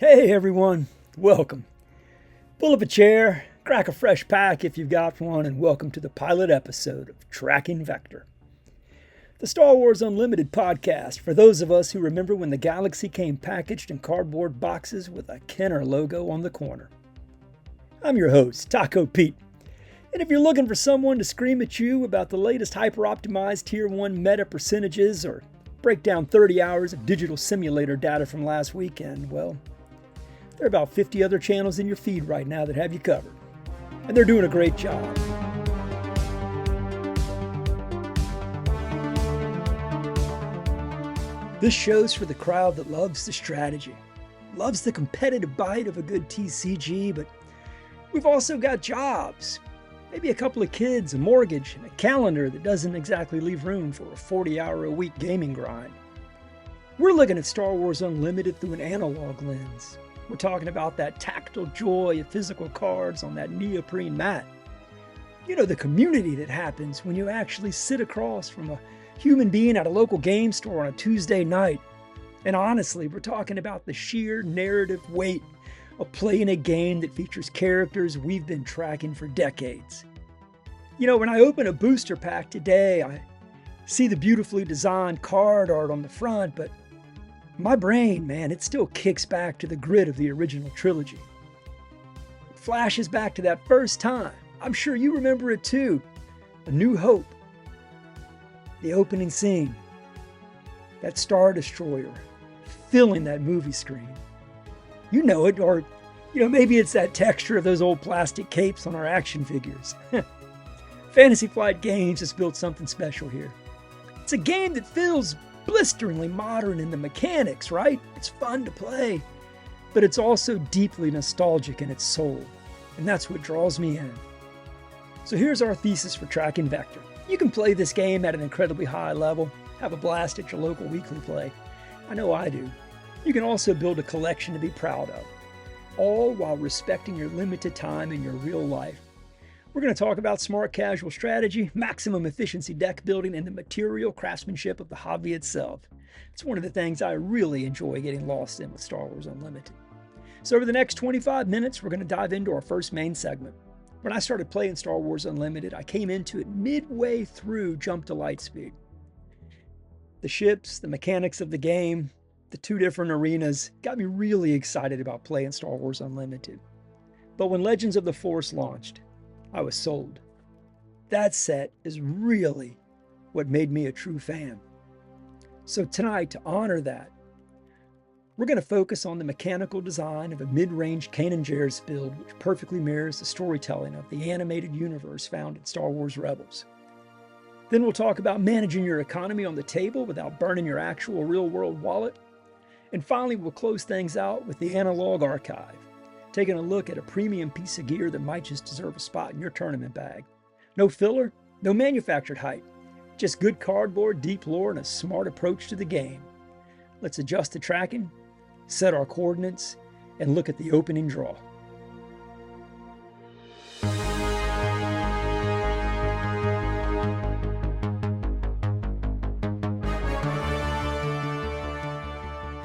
Hey everyone, welcome. Pull up a chair, crack a fresh pack if you've got one, and welcome to the pilot episode of Tracking Vector, the Star Wars Unlimited podcast for those of us who remember when the galaxy came packaged in cardboard boxes with a Kenner logo on the corner. I'm your host, Taco Pete, and if you're looking for someone to scream at you about the latest hyper-optimized Tier 1 meta percentages or break down 30 hours of digital simulator data from last weekend, well, there are about 50 other channels in your feed right now that have you covered, and they're doing a great job. This show's for the crowd that loves the strategy, loves the competitive bite of a good TCG, but we've also got jobs, maybe a couple of kids, a mortgage, and a calendar that doesn't exactly leave room for a 40-hour-a-week gaming grind. We're looking at Star Wars Unlimited through an analog lens. We're talking about that tactile joy of physical cards on that neoprene mat. You know, the community that happens when you actually sit across from a human being at a local game store on a Tuesday night. And honestly, we're talking about the sheer narrative weight of playing a game that features characters we've been tracking for decades. You know, when I open a booster pack today, I see the beautifully designed card art on the front, but my brain, man, it still kicks back to the grit of the original trilogy. It flashes back to that first time. I'm sure you remember it too. A New Hope. The opening scene. That Star Destroyer filling that movie screen. You know it, or maybe it's that texture of those old plastic capes on our action figures. Fantasy Flight Games has built something special here. It's a game that feels blisteringly modern in the mechanics, right? It's fun to play, but it's also deeply nostalgic in its soul, and that's what draws me in. So here's our thesis for Tracking Vector. You can play this game at an incredibly high level, have a blast at your local weekly play. I know I do. You can also build a collection to be proud of, all while respecting your limited time in your real life. We're going to talk about smart casual strategy, maximum efficiency deck building, and the material craftsmanship of the hobby itself. It's one of the things I really enjoy getting lost in with Star Wars Unlimited. So over the next 25 minutes, we're going to dive into our first main segment. When I started playing Star Wars Unlimited, I came into it midway through Jump to Lightspeed. The ships, the mechanics of the game, the two different arenas got me really excited about playing Star Wars Unlimited. But when Legends of the Force launched, I was sold. That set is really what made me a true fan. So tonight, to honor that, we're going to focus on the mechanical design of a mid-range Kanan Jarrus build, which perfectly mirrors the storytelling of the animated universe found in Star Wars Rebels. Then we'll talk about managing your economy on the table without burning your actual real-world wallet. And finally, we'll close things out with the Analog Archive, taking a look at a premium piece of gear that might just deserve a spot in your tournament bag. No filler, no manufactured hype, just good cardboard, deep lore, and a smart approach to the game. Let's adjust the tracking, set our coordinates, and look at the opening draw.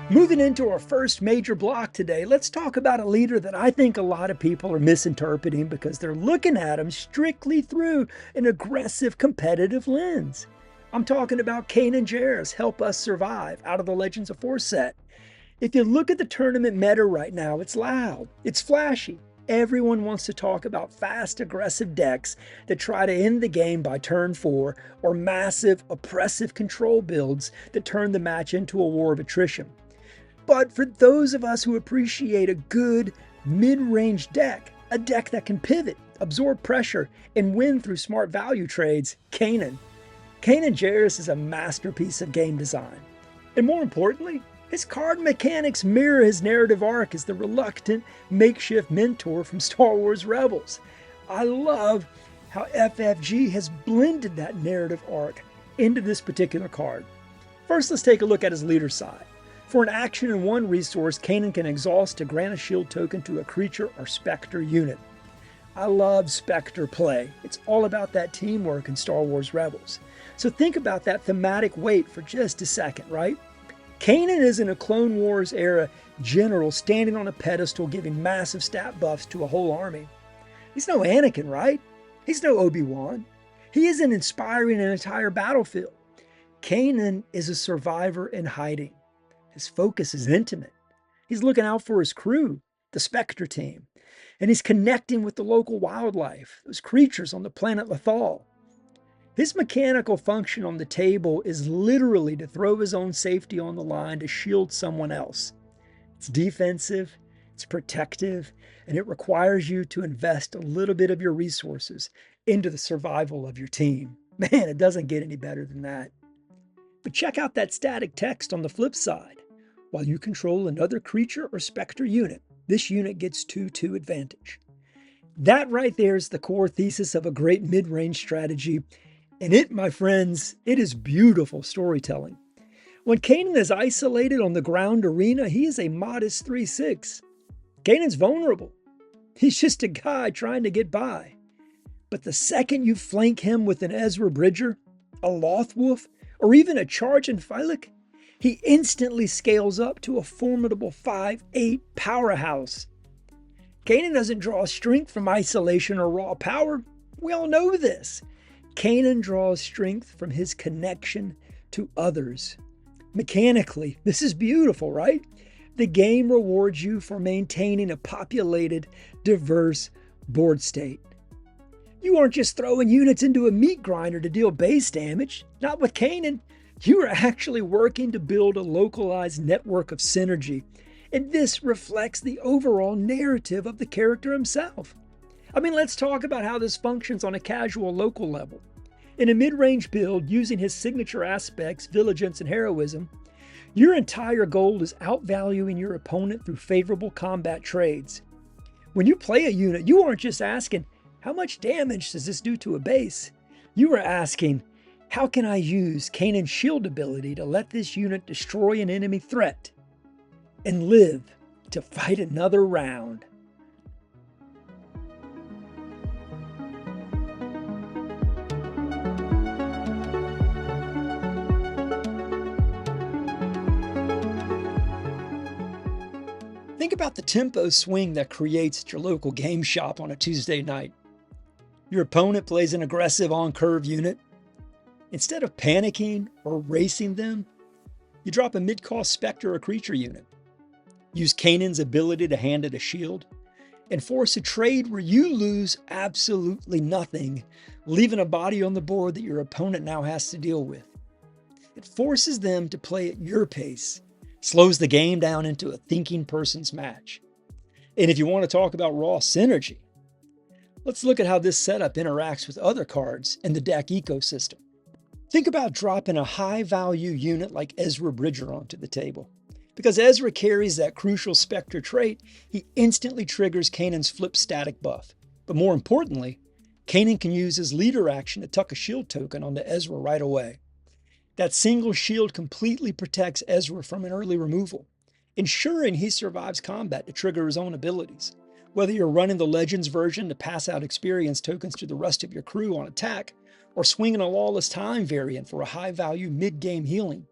Moving into our first major block today, let's talk about a leader that I think a lot of people are misinterpreting because they're looking at him strictly through an aggressive competitive lens. I'm talking about Kanan Jarrus, Help Us Survive, out of the Legends of Force set. If you look at the tournament meta right now, it's loud, it's flashy. Everyone wants to talk about fast, aggressive decks that try to end the game by turn 4, or massive, oppressive control builds that turn the match into a war of attrition. But for those of us who appreciate a good mid-range deck, a deck that can pivot, absorb pressure, and win through smart value trades, Kanan Jarrus is a masterpiece of game design. And more importantly, his card mechanics mirror his narrative arc as the reluctant, makeshift mentor from Star Wars Rebels. I love how FFG has blended that narrative arc into this particular card. First, let's take a look at his leader side. For an action and 1 resource, Kanan can exhaust to grant a shield token to a creature or Spectre unit. I love Spectre play. It's all about that teamwork in Star Wars Rebels. So think about that thematic weight for just a second, right? Kanan isn't a Clone Wars era general standing on a pedestal giving massive stat buffs to a whole army. He's no Anakin, right? He's no Obi-Wan. He isn't inspiring an entire battlefield. Kanan is a survivor in hiding. His focus is intimate. He's looking out for his crew, the Spectre team, and he's connecting with the local wildlife, those creatures on the planet Lothal. His mechanical function on the table is literally to throw his own safety on the line to shield someone else. It's defensive, it's protective, and it requires you to invest a little bit of your resources into the survival of your team. Man, it doesn't get any better than that. But check out that static text on the flip side. While you control another creature or Spectre unit, this unit gets 2/2 advantage. That right there is the core thesis of a great mid-range strategy. And it, my friends, it is beautiful storytelling. When Kanan is isolated on the ground arena, he is a modest 3/6. Kanan's vulnerable. He's just a guy trying to get by. But the second you flank him with an Ezra Bridger, a Lothwolf, or even a charging Acrylic, he instantly scales up to a formidable 5/8 powerhouse. Kanan doesn't draw strength from isolation or raw power. We all know this. Kanan draws strength from his connection to others. Mechanically, this is beautiful, right? The game rewards you for maintaining a populated, diverse board state. You aren't just throwing units into a meat grinder to deal base damage. Not with Kanan. You are actually working to build a localized network of synergy. And this reflects the overall narrative of the character himself. I mean, let's talk about how this functions on a casual local level. In a mid-range build, using his signature aspects, vigilance and heroism, your entire goal is outvaluing your opponent through favorable combat trades. When you play a unit, you aren't just asking, how much damage does this do to a base? You are asking, how can I use Kanan's shield ability to let this unit destroy an enemy threat and live to fight another round? Think about the tempo swing that creates at your local game shop on a Tuesday night. Your opponent plays an aggressive on-curve unit. Instead of panicking or racing them, you drop a mid-cost Spectre or creature unit. Use Kanan's ability to hand it a shield, and force a trade where you lose absolutely nothing, leaving a body on the board that your opponent now has to deal with. It forces them to play at your pace, slows the game down into a thinking person's match. And if you want to talk about raw synergy, let's look at how this setup interacts with other cards in the deck ecosystem. Think about dropping a high-value unit like Ezra Bridger onto the table. Because Ezra carries that crucial Spectre trait, he instantly triggers Kanan's flip static buff. But more importantly, Kanan can use his leader action to tuck a shield token onto Ezra right away. That single shield completely protects Ezra from an early removal, ensuring he survives combat to trigger his own abilities. Whether you're running the Legends version to pass out experience tokens to the rest of your crew on attack, or swinging a Lawless Time variant for a high-value mid-game healing,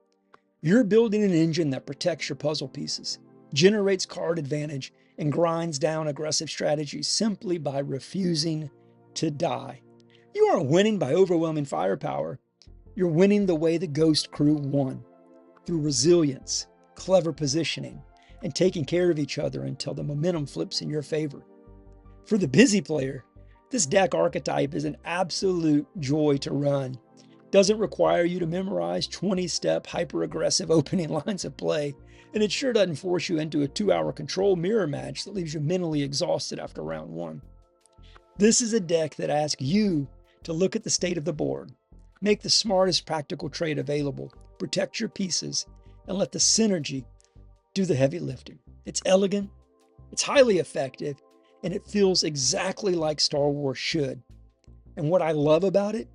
you're building an engine that protects your puzzle pieces, generates card advantage, and grinds down aggressive strategies simply by refusing to die. You aren't winning by overwhelming firepower. You're winning the way the Ghost crew won, through resilience, clever positioning, and taking care of each other until the momentum flips in your favor. For the busy player, this deck archetype is an absolute joy to run. Doesn't require you to memorize 20-step hyper-aggressive opening lines of play, and it sure doesn't force you into a 2-hour control mirror match that leaves you mentally exhausted after round 1. This is a deck that asks you to look at the state of the board, make the smartest practical trade available, protect your pieces, and let the synergy do the heavy lifting. It's elegant, it's highly effective, and it feels exactly like Star Wars should. And what I love about it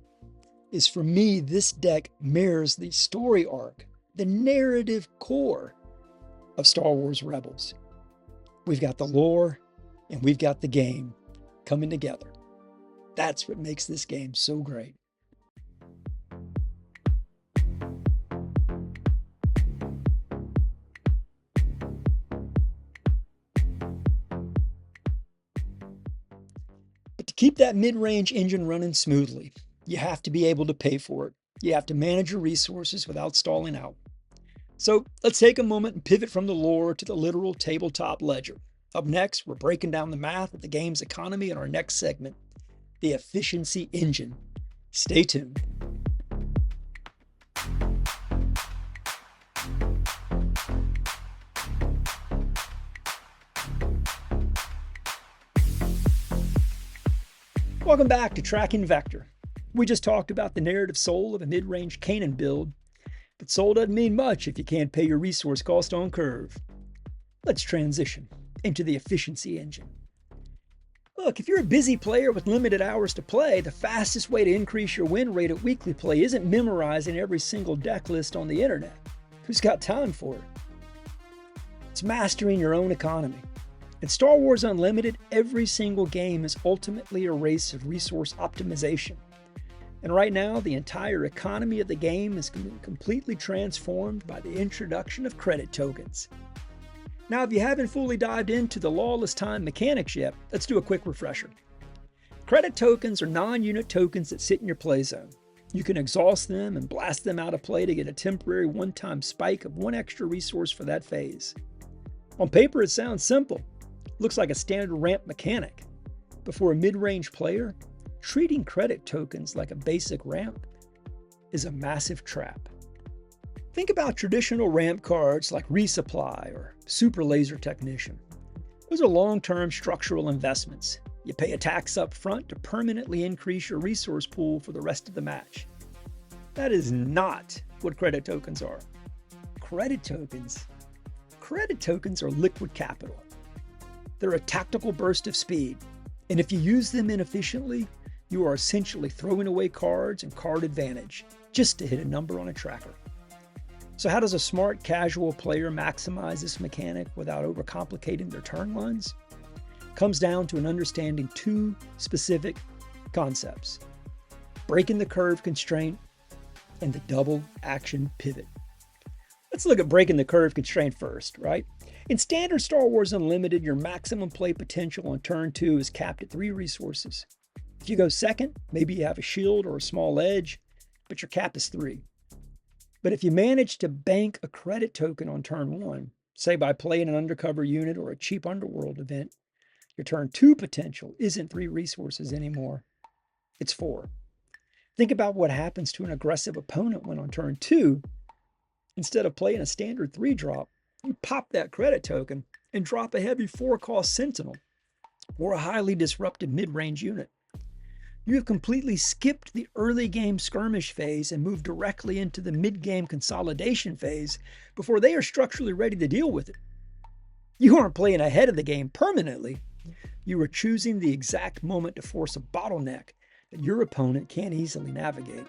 is, for me, this deck mirrors the story arc, the narrative core of Star Wars Rebels. We've got the lore and we've got the game coming together. That's what makes this game so great. keep that mid-range engine running smoothly, you have to be able to pay for it. You have to manage your resources without stalling out. So let's take a moment and pivot from the lore to the literal tabletop ledger. Up next, we're breaking down the math of the game's economy in our next segment, the Efficiency Engine. Stay tuned. Welcome back to Tracking Vector. We just talked about the narrative soul of a mid-range Kanan build, but soul doesn't mean much if you can't pay your resource cost on Curve. Let's transition into the Efficiency Engine. Look, if you're a busy player with limited hours to play, the fastest way to increase your win rate at weekly play isn't memorizing every single deck list on the internet. Who's got time for it? It's mastering your own economy. In Star Wars Unlimited, every single game is ultimately a race of resource optimization. And right now, the entire economy of the game is completely transformed by the introduction of credit tokens. Now, if you haven't fully dived into the Lawless Time mechanics yet, let's do a quick refresher. Credit tokens are non-unit tokens that sit in your play zone. You can exhaust them and blast them out of play to get a temporary one-time spike of one extra resource for that phase. On paper, it sounds simple. Looks like a standard ramp mechanic. But for a mid-range player, treating credit tokens like a basic ramp is a massive trap. Think about traditional ramp cards like Resupply or Super Laser Technician. Those are long-term structural investments. You pay a tax up front to permanently increase your resource pool for the rest of the match. That is not what credit tokens are. Credit tokens are liquid capital. They're a tactical burst of speed, and if you use them inefficiently, you are essentially throwing away cards and card advantage just to hit a number on a tracker. So how does a smart casual player maximize this mechanic without overcomplicating their turn lines? Comes down to an understanding two specific concepts: breaking the curve constraint and the double action pivot. Let's look at breaking the curve constraint first, right? In standard Star Wars Unlimited, your maximum play potential on turn 2 is capped at 3 resources. If you go second, maybe you have a shield or a small edge, but your cap is 3. But if you manage to bank a credit token on turn 1, say by playing an undercover unit or a cheap underworld event, your turn 2 potential isn't 3 resources anymore, it's 4. Think about what happens to an aggressive opponent when on turn 2, instead of playing a standard 3-drop, you pop that credit token and drop a heavy 4-cost Sentinel or a highly disruptive mid-range unit. You have completely skipped the early game skirmish phase and moved directly into the mid-game consolidation phase before they are structurally ready to deal with it. You aren't playing ahead of the game permanently. You are choosing the exact moment to force a bottleneck that your opponent can't easily navigate.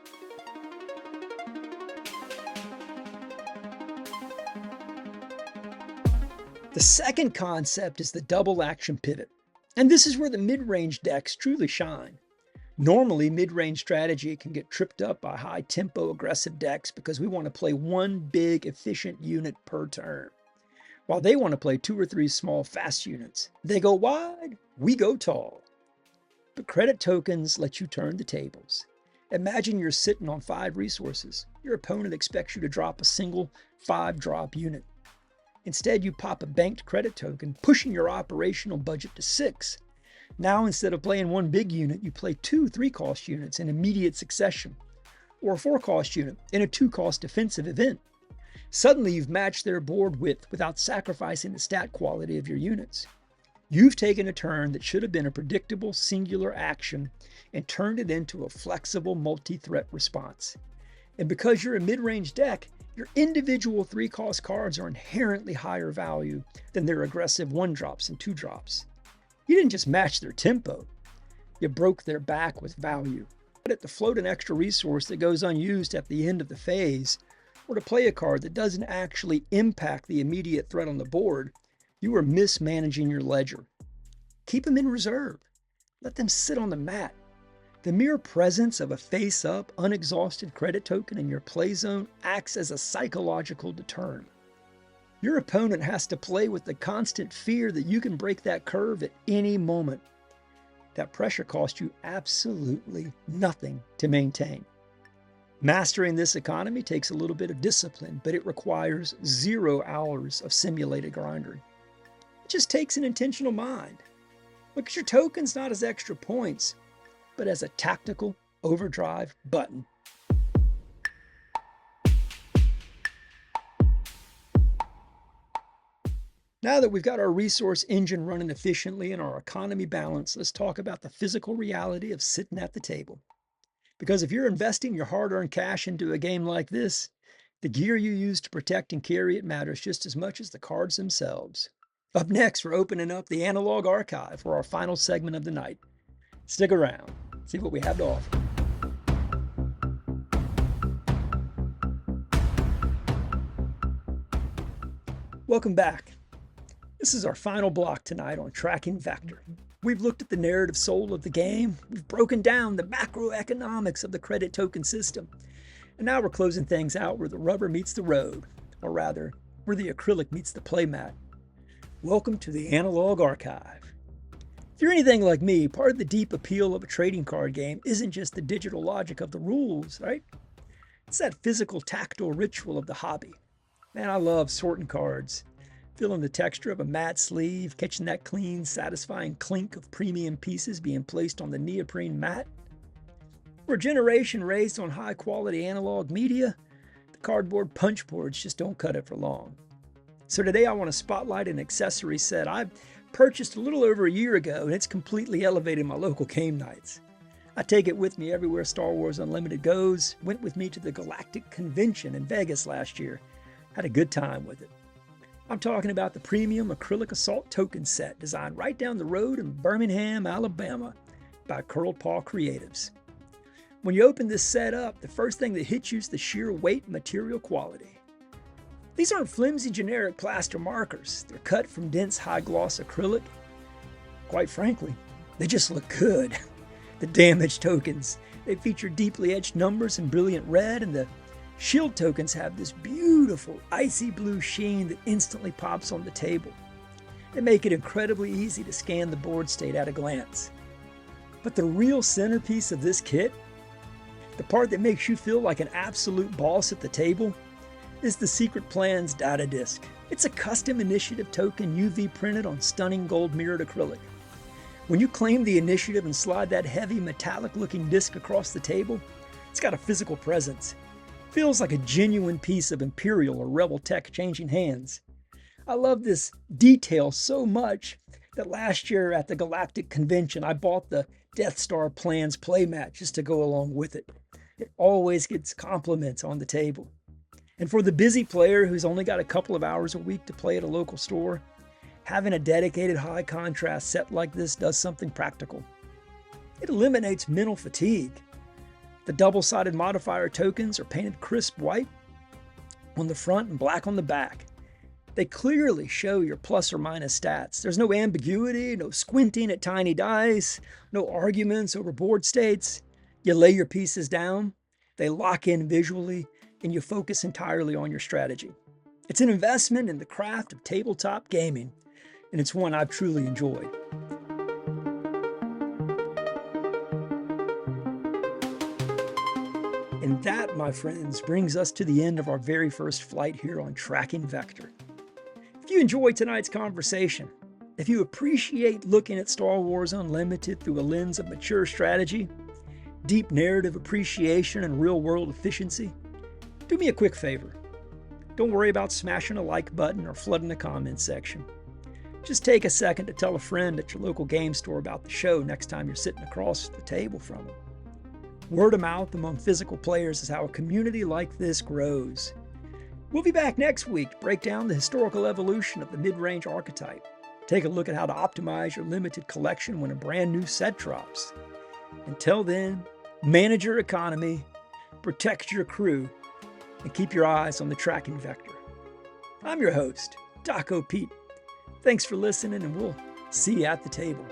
The second concept is the double action pivot, and this is where the mid-range decks truly shine. Normally, mid-range strategy can get tripped up by high-tempo aggressive decks because we want to play one big efficient unit per turn, while they want to play 2 or 3 small fast units. They go wide, we go tall. But credit tokens let you turn the tables. Imagine you're sitting on 5 resources. Your opponent expects you to drop a single 5-drop unit. Instead, you pop a banked credit token, pushing your operational budget to 6. Now, instead of playing one big unit, you play 2 3-cost units in immediate succession, or a 4-cost unit in a 2-cost defensive event. Suddenly, you've matched their board width without sacrificing the stat quality of your units. You've taken a turn that should have been a predictable singular action and turned it into a flexible multi-threat response. And because you're a mid-range deck, your individual 3-cost cards are inherently higher value than their aggressive 1-drops and 2-drops. You didn't just match their tempo, you broke their back with value. But to float an extra resource that goes unused at the end of the phase, or to play a card that doesn't actually impact the immediate threat on the board, you are mismanaging your ledger. Keep them in reserve. Let them sit on the mat. The mere presence of a face-up, unexhausted credit token in your play zone acts as a psychological deterrent. Your opponent has to play with the constant fear that you can break that curve at any moment. that pressure costs you absolutely nothing to maintain. Mastering this economy takes a little bit of discipline, but it requires 0 hours of simulated grinding. It just takes an intentional mind. Look at your tokens not as extra points, but as a tactical overdrive button. Now that we've got our resource engine running efficiently and our economy balanced, let's talk about the physical reality of sitting at the table. Because if you're investing your hard-earned cash into a game like this, the gear you use to protect and carry it matters just as much as the cards themselves. Up next, we're opening up the Analog Archive for our final segment of the night. Stick around, see what we have to offer. Welcome back. This is our final block tonight on Tracking Vector. We've looked at the narrative soul of the game, we've broken down the macroeconomics of the credit token system, and now we're closing things out where the rubber meets the road, or rather, where the acrylic meets the playmat. Welcome to the Analog Archive. If you're anything like me, part of the deep appeal of a trading card game isn't just the digital logic of the rules, right? It's that physical, tactile ritual of the hobby. Man, I love sorting cards, feeling the texture of a matte sleeve, catching that clean, satisfying clink of premium pieces being placed on the neoprene mat. For a generation raised on high-quality analog media, the cardboard punch boards just don't cut it for long. So today I want to spotlight an accessory set I purchased a little over a year ago, and it's completely elevated my local game nights. I take it with me everywhere Star Wars Unlimited goes, went with me to the Galactic Convention in Vegas last year, had a good time with it. I'm talking about the premium acrylic assault token set designed right down the road in Birmingham, Alabama by Curled Paw Creatives. When you open this set up, the first thing that hits you is the sheer weight and material quality. These aren't flimsy generic plaster markers. They're cut from dense high-gloss acrylic. Quite frankly, they just look good. The damaged tokens, they feature deeply etched numbers in brilliant red, and the shield tokens have this beautiful icy blue sheen that instantly pops on the table. They make it incredibly easy to scan the board state at a glance. But the real centerpiece of this kit, the part that makes you feel like an absolute boss at the table, is the Secret Plans data disc. It's a custom initiative token UV printed on stunning gold mirrored acrylic. When you claim the initiative and slide that heavy metallic looking disc across the table, it's got a physical presence. Feels like a genuine piece of Imperial or Rebel tech changing hands. I love this detail so much that last year at the Galactic Convention, I bought the Death Star Plans playmat just to go along with it. It always gets compliments on the table. And for the busy player who's only got a couple of hours a week to play at a local store, having a dedicated high contrast set like this does something practical. It eliminates mental fatigue. The double-sided modifier tokens are painted crisp white on the front and black on the back. They clearly show your plus or minus stats. There's no ambiguity, no squinting at tiny dice, no arguments over board states. You lay your pieces down, they lock in visually, and you focus entirely on your strategy. It's an investment in the craft of tabletop gaming, and it's one I've truly enjoyed. And that, my friends, brings us to the end of our very first flight here on Tracking Vector. If you enjoyed tonight's conversation, if you appreciate looking at Star Wars Unlimited through a lens of mature strategy, deep narrative appreciation, and real-world efficiency, do me a quick favor. Don't worry about smashing a like button or flooding the comments section. Just take a second to tell a friend at your local game store about the show next time you're sitting across the table from them. Word of mouth among physical players is how a community like this grows. We'll be back next week to break down the historical evolution of the mid-range archetype. Take a look at how to optimize your limited collection when a brand new set drops. Until then, manage your economy, protect your crew, and keep your eyes on the Tracking Vector. I'm your host, Taco Pete. Thanks for listening, and we'll see you at the table.